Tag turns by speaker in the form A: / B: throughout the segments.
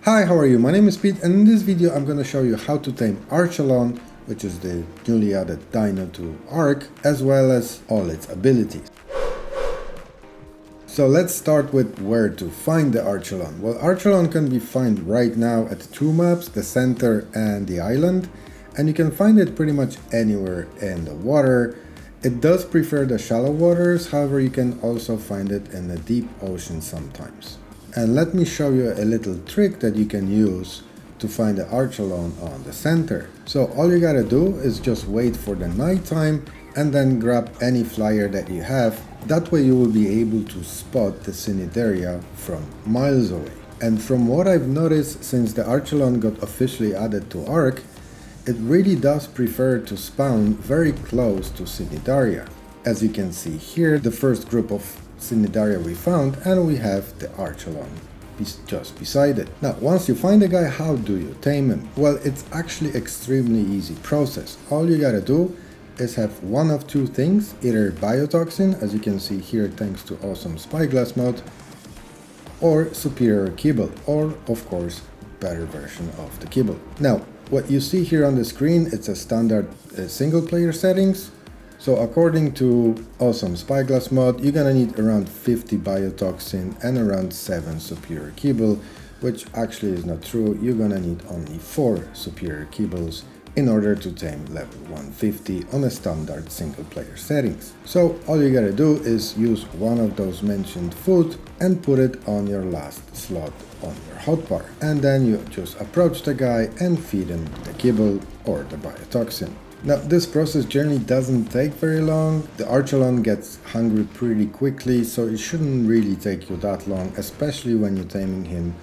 A: Hi, how are you? My name is Pete, and in this video I'm going to show you how to tame Archelon, which is the newly added dino to ARK, as well as all its abilities. So let's start with where to find the Archelon. Well, Archelon can be found right now at two maps, the center and the island, and you can find it pretty much anywhere in the water. It does prefer the shallow waters, however you can also find it in the deep ocean sometimes. And let me show you a little trick that you can use to find the Archelon on the center. So all you gotta do is just wait for the nighttime and then grab any flyer that you have. That way you will be able to spot the Cnidaria from miles away. And from what I've noticed since the Archelon got officially added to ARK, it really does prefer to spawn very close to Cnidaria. As you can see here, the first group of Cnidaria we found, and we have the Archelon just beside it. Now, once you find a guy, how do you tame him? Well, it's actually extremely easy process. All you gotta do is have one of two things, either biotoxin, as you can see here thanks to awesome spyglass mode, or superior kibble, or of course better version of the kibble. Now, what you see here on the screen, it's a standard single player settings. So according to awesome spyglass mod, you're gonna need around 50 biotoxin and around 7 superior kibble, which actually is not true. You're gonna need only 4 superior kibbles in order to tame level 150 on a standard single player settings. So all you gotta do is use one of those mentioned food and put it on your last slot on your hotbar. And then you just approach the guy and feed him the kibble or the biotoxin. Now, this process generally doesn't take very long. The Archelon gets hungry pretty quickly, so it shouldn't really take you that long, especially when you're taming him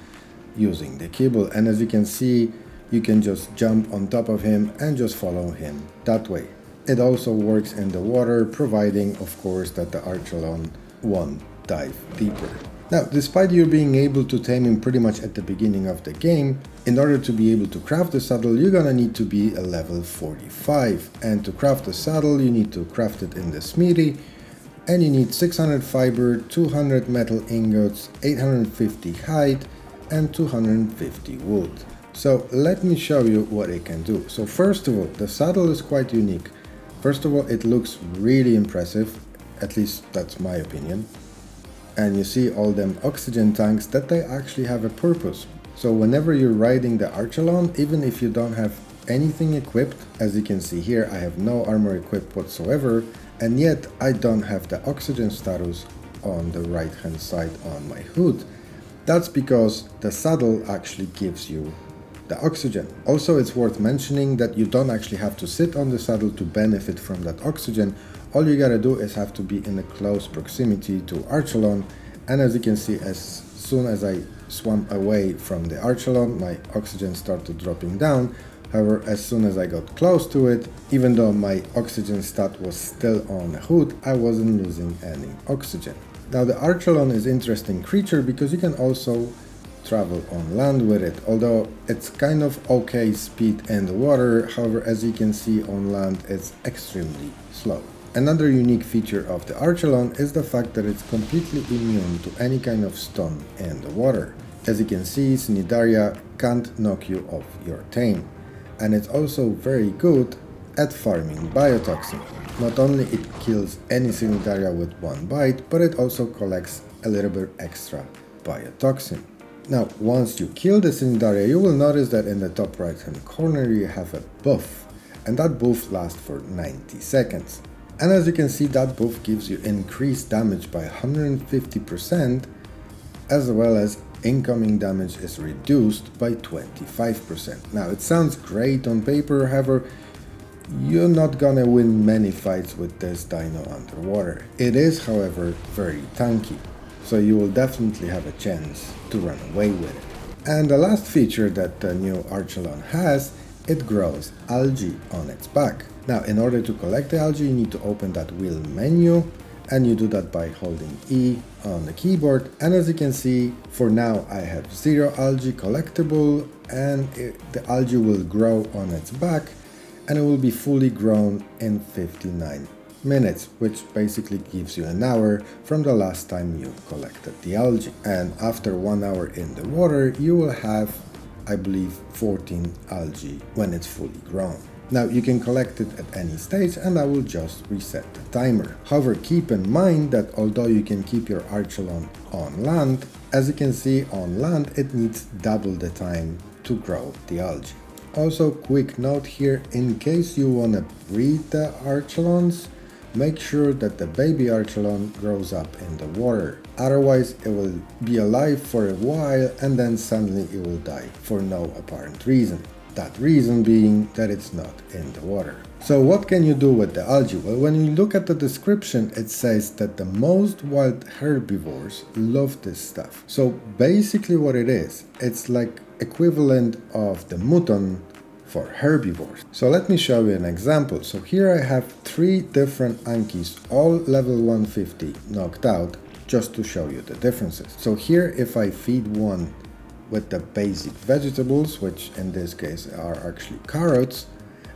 A: using the kibble. And as you can see, you can just jump on top of him and just follow him that way. It also works in the water, providing, of course, that the Archelon won't dive deeper. Now, despite you being able to tame him pretty much at the beginning of the game, in order to be able to craft the saddle, you're gonna need to be a level 45. And to craft the saddle, you need to craft it in the smithy, and you need 600 fiber, 200 metal ingots, 850 hide, and 250 wood. So let me show you what it can do. So first of all, the saddle is quite unique. First of all, it looks really impressive, at least that's my opinion. And you see all them oxygen tanks, that they actually have a purpose. So whenever you're riding the Archelon, even if you don't have anything equipped, as you can see here, I have no armor equipped whatsoever, and yet I don't have the oxygen status on the right hand side on my hood. That's because the saddle actually gives you the oxygen. Also, it's worth mentioning that you don't actually have to sit on the saddle to benefit from that oxygen. All you gotta do is have to be in a close proximity to Archelon, and as you can see, as soon as I swam away from the Archelon, my oxygen started dropping down. However, as soon as I got close to it, even though my oxygen stat was still on the hood, I wasn't losing any oxygen. Now, the Archelon is an interesting creature because you can also travel on land with it, although it's kind of okay speed in the water. However, as you can see on land, it's extremely slow. Another unique feature of the Archelon is the fact that it's completely immune to any kind of stun in the water. As you can see, Cnidaria can't knock you off your tame. And it's also very good at farming biotoxin. Not only it kills any Cnidaria with one bite, but it also collects a little bit extra biotoxin. Now, once you kill the Cnidaria, you will notice that in the top right hand corner you have a buff, and that buff lasts for 90 seconds. And as you can see, that buff gives you increased damage by 150%, as well as incoming damage is reduced by 25%. Now, it sounds great on paper, however, you're not gonna win many fights with this dino underwater. It is, however, very tanky, so you will definitely have a chance to run away with it. And the last feature that the new Archelon has, it grows algae on its back. Now, in order to collect the algae, you need to open that wheel menu, and you do that by holding E on the keyboard. And as you can see, for now I have 0 algae collectible, and the algae will grow on its back, and it will be fully grown in 59 minutes, which basically gives you an hour from the last time you collected the algae. And after 1 hour in the water, you will have I believe 14 algae when it's fully grown. Now you can collect it at any stage and I will just reset the timer. However, keep in mind that although you can keep your Archelon on land, as you can see on land it needs double the time to grow the algae. Also, quick note here, in case you want to breed the Archelons, make sure that the baby Archelon grows up in the water. Otherwise it will be alive for a while and then suddenly it will die for no apparent reason. That reason being that it's not in the water. So what can you do with the algae? Well, when you look at the description, it says that the most wild herbivores love this stuff. So basically what it is, it's like equivalent of the mutton for herbivores. So let me show you an example. So here I have 3 different Ankies, all level 150 knocked out, just to show you the differences. So here if I feed one with the basic vegetables, which in this case are actually carrots,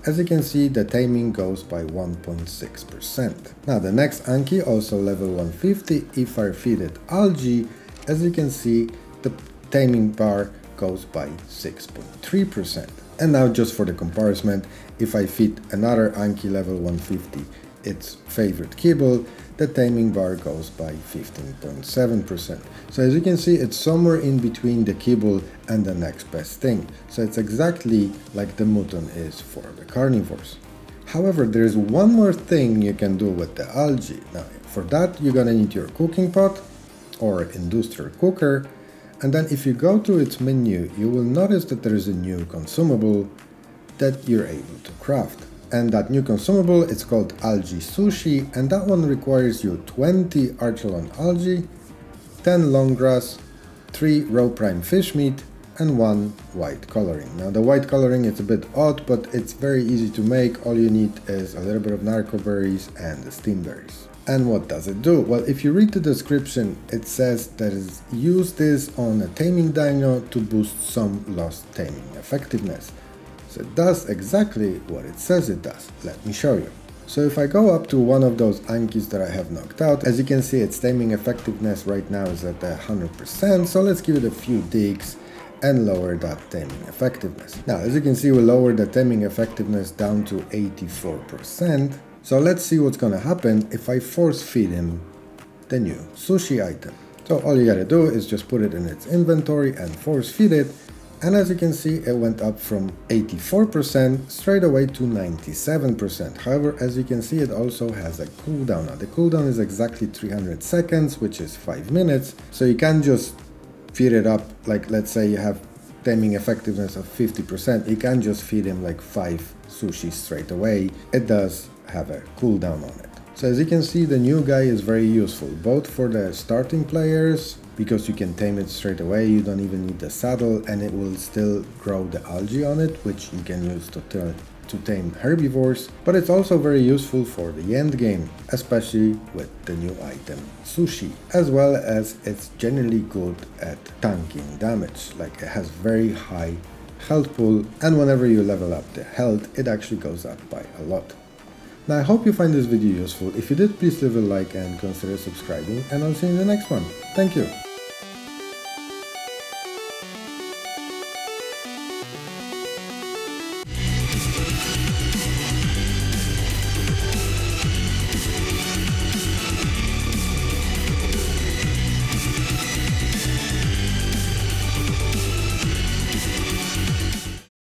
A: as you can see the taming goes by 1.6%. Now the next Anki, also level 150, if I feed it algae, as you can see the taming bar goes by 6.3%. And now just for the comparison, if I feed another Anki level 150 its favorite kibble, the taming bar goes by 15.7%. So as you can see, it's somewhere in between the kibble and the next best thing. So it's exactly like the mutton is for the carnivores. However, there's one more thing you can do with the algae. Now, for that, you're gonna need your cooking pot or industrial cooker. And then if you go to its menu, you will notice that there is a new consumable that you're able to craft. And that new consumable is called Algae Sushi, and that one requires you 20 Archelon algae, 10 long grass, 3 raw prime fish meat, and 1 white coloring. Now the white coloring is a bit odd, but it's very easy to make. All you need is a little bit of narco berries and the steam berries. And what does it do? Well, if you read the description, it says that use this on a taming dino to boost some lost taming effectiveness. So it does exactly what it says it does. Let me show you. So if I go up to one of those Ankis that I have knocked out, as you can see its taming effectiveness right now is at 100%, so let's give it a few digs and lower that taming effectiveness. Now as you can see, we lowered the taming effectiveness down to 84%, so let's see what's gonna happen if I force feed him the new sushi item. So all you gotta do is just put it in its inventory and force feed it. And as you can see, it went up from 84% straight away to 97%. However, as you can see, it also has a cooldown. Now, the cooldown is exactly 300 seconds, which is 5 minutes. So you can't just feed it up, like let's say you have taming effectiveness of 50%. You can't just feed him like 5 sushi straight away. It does have a cooldown on it. So as you can see, the new guy is very useful, both for the starting players, because you can tame it straight away, you don't even need the saddle, and it will still grow the algae on it, which you can use to tame herbivores, but it's also very useful for the end game, especially with the new item Sushi, as well as it's generally good at tanking damage, like it has very high health pool, and whenever you level up the health, it actually goes up by a lot. Now I hope you find this video useful. If you did, please leave a like and consider subscribing, and I'll see you in the next one. Thank you.